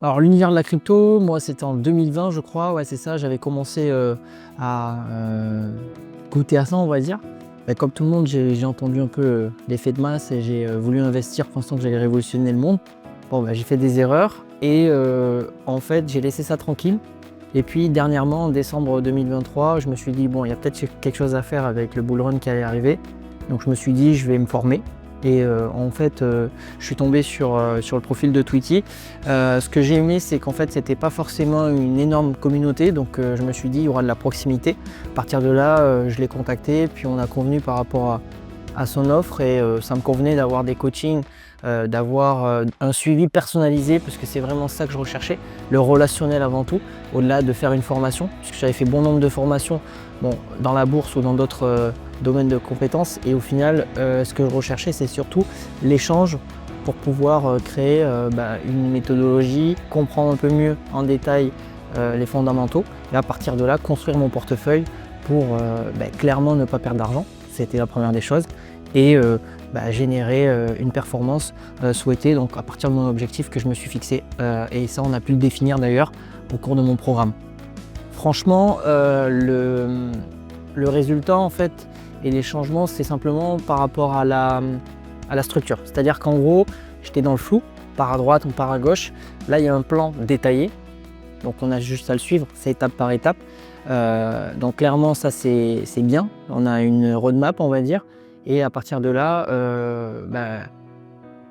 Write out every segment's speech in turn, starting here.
Alors l'univers de la crypto, moi c'était en 2020 je crois, ouais c'est ça, j'avais commencé à goûter à ça on va dire. Comme tout le monde j'ai entendu un peu l'effet de masse et j'ai voulu investir pensant que j'allais révolutionner le monde. Bon j'ai fait des erreurs et en fait j'ai laissé ça tranquille. Et puis dernièrement en décembre 2023 je me suis dit bon il y a peut-être quelque chose à faire avec le bull run qui allait arriver. Donc je me suis dit je vais me former. Et en fait, je suis tombé sur le profil de Tweety. Ce que j'ai aimé, c'est qu'en fait, c'était pas forcément une énorme communauté, donc je me suis dit, il y aura de la proximité. À partir de là, je l'ai contacté, puis on a convenu par rapport à son offre et ça me convenait d'avoir des coachings, d'avoir un suivi personnalisé, parce que c'est vraiment ça que je recherchais, le relationnel avant tout, au-delà de faire une formation, puisque j'avais fait bon nombre de formations dans la bourse ou dans d'autres domaines de compétences. Et au final, ce que je recherchais, c'est surtout l'échange pour pouvoir créer une méthodologie, comprendre un peu mieux en détail les fondamentaux et à partir de là, construire mon portefeuille pour clairement ne pas perdre d'argent. C'était la première des choses. Et générer une performance souhaitée, donc à partir de mon objectif que je me suis fixé. Et ça, on a pu le définir d'ailleurs au cours de mon programme. Franchement, le résultat en fait et les changements, c'est simplement par rapport à la structure. C'est-à-dire qu'en gros, j'étais dans le flou, part à droite ou part à gauche. Là, il y a un plan détaillé, donc on a juste à le suivre, c'est étape par étape. Donc clairement, ça c'est bien. On a une roadmap, on va dire. Et à partir de là,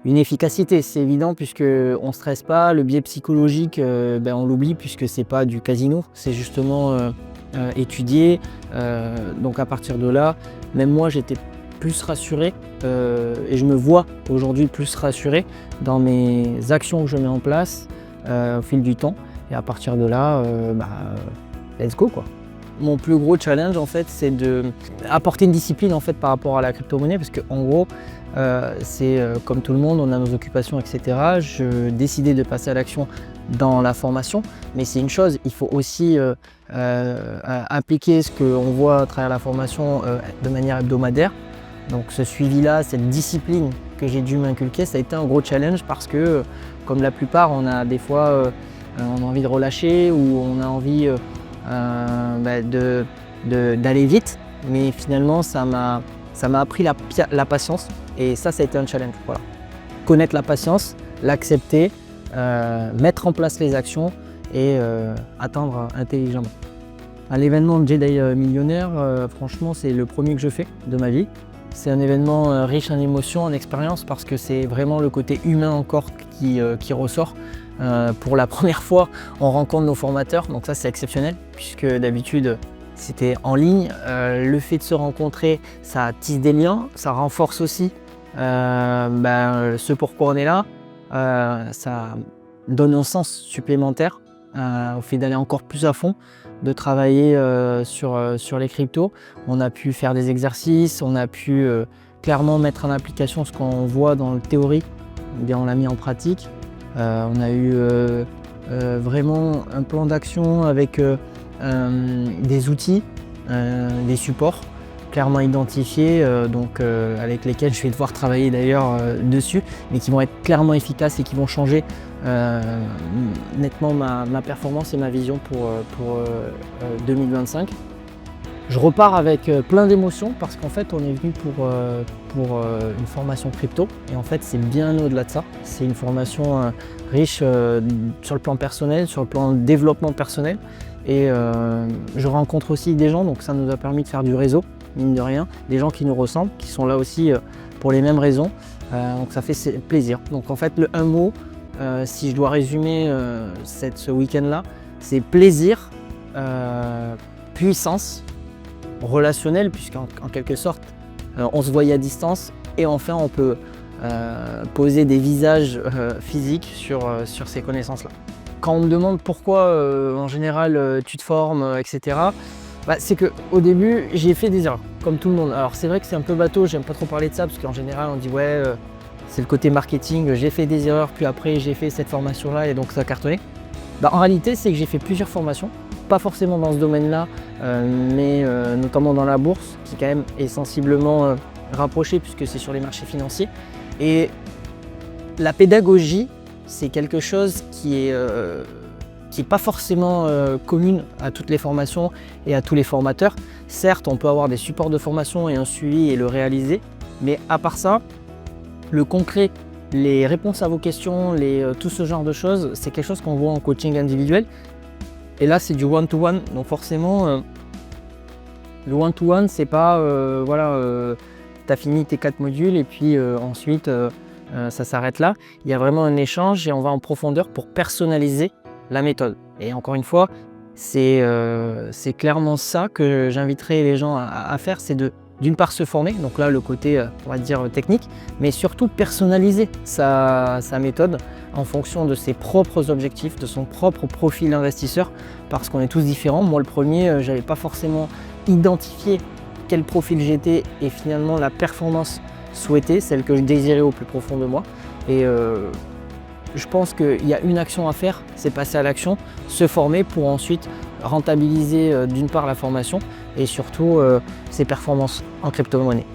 une efficacité, c'est évident puisque on ne stresse pas. Le biais psychologique, on l'oublie puisque c'est pas du casino, c'est justement étudié. Donc à partir de là, même moi j'étais plus rassuré et je me vois aujourd'hui plus rassuré dans mes actions que je mets en place au fil du temps. Et à partir de là, let's go quoi. Mon plus gros challenge en fait, c'est d'apporter une discipline en fait par rapport à la crypto-monnaie parce que en gros, c'est comme tout le monde, on a nos occupations, etc. Je décidais de passer à l'action dans la formation, mais c'est une chose, il faut aussi appliquer ce qu'on voit à travers la formation de manière hebdomadaire. Donc ce suivi-là, cette discipline que j'ai dû m'inculquer, ça a été un gros challenge parce que, comme la plupart, on a des fois on a envie de relâcher ou on a envie d'aller vite, mais finalement ça m'a appris la patience et ça a été un challenge. Voilà. Connaître la patience, l'accepter, mettre en place les actions et atteindre intelligemment. À l'événement Jedi Millionnaire, franchement c'est le premier que je fais de ma vie. C'est un événement riche en émotions, en expériences parce que c'est vraiment le côté humain encore qui ressort. Pour la première fois, on rencontre nos formateurs, donc ça c'est exceptionnel puisque d'habitude c'était en ligne. Le fait de se rencontrer, ça tisse des liens, ça renforce aussi ce pourquoi on est là. Ça donne un sens supplémentaire au fait d'aller encore plus à fond, de travailler sur les cryptos. On a pu faire des exercices, on a pu clairement mettre en application ce qu'on voit dans la théorie, eh bien on l'a mis en pratique. On a eu vraiment un plan d'action avec des outils, des supports clairement identifiés, avec lesquels je vais devoir travailler d'ailleurs dessus, mais qui vont être clairement efficaces et qui vont changer nettement ma performance et ma vision pour 2025. Je repars avec plein d'émotions parce qu'en fait on est venu pour une formation crypto et en fait c'est bien au-delà de ça. C'est une formation riche sur le plan personnel, sur le plan développement personnel et je rencontre aussi des gens, donc ça nous a permis de faire du réseau, mine de rien, des gens qui nous ressemblent, qui sont là aussi pour les mêmes raisons, donc ça fait plaisir. Donc en fait un mot, si je dois résumer ce week-end-là, c'est plaisir, puissance, relationnel puisqu'en quelque sorte on se voyait à distance et enfin on peut poser des visages physiques sur ces connaissances-là. Quand on me demande pourquoi en général tu te formes, etc., c'est qu'au début j'ai fait des erreurs comme tout le monde. Alors c'est vrai que c'est un peu bateau, j'aime pas trop parler de ça parce qu'en général on dit ouais c'est le côté marketing, j'ai fait des erreurs puis après j'ai fait cette formation-là et donc ça a cartonné. En réalité c'est que j'ai fait plusieurs formations, pas forcément dans ce domaine-là, mais notamment dans la bourse, qui quand même est sensiblement rapprochée puisque c'est sur les marchés financiers. Et la pédagogie c'est quelque chose qui est pas forcément commune à toutes les formations et à tous les formateurs. Certes, on peut avoir des supports de formation et un suivi et le réaliser, mais à part ça, le concret, les réponses à vos questions, tout ce genre de choses, c'est quelque chose qu'on voit en coaching individuel. Et là, c'est du one-to-one, donc forcément, le one-to-one, c'est pas, tu as fini tes 4 modules et puis ensuite, ça s'arrête là. Il y a vraiment un échange et on va en profondeur pour personnaliser la méthode. Et encore une fois, c'est clairement ça que j'inviterai les gens à faire, c'est d'une part se former, donc là le côté on va dire technique, mais surtout personnaliser sa méthode en fonction de ses propres objectifs, de son propre profil investisseur, parce qu'on est tous différents. Moi le premier, j'avais pas forcément identifié quel profil j'étais et finalement la performance souhaitée, celle que je désirais au plus profond de moi. Et je pense qu'il y a une action à faire, c'est passer à l'action, se former pour ensuite rentabiliser d'une part la formation et surtout ses performances en crypto-monnaie.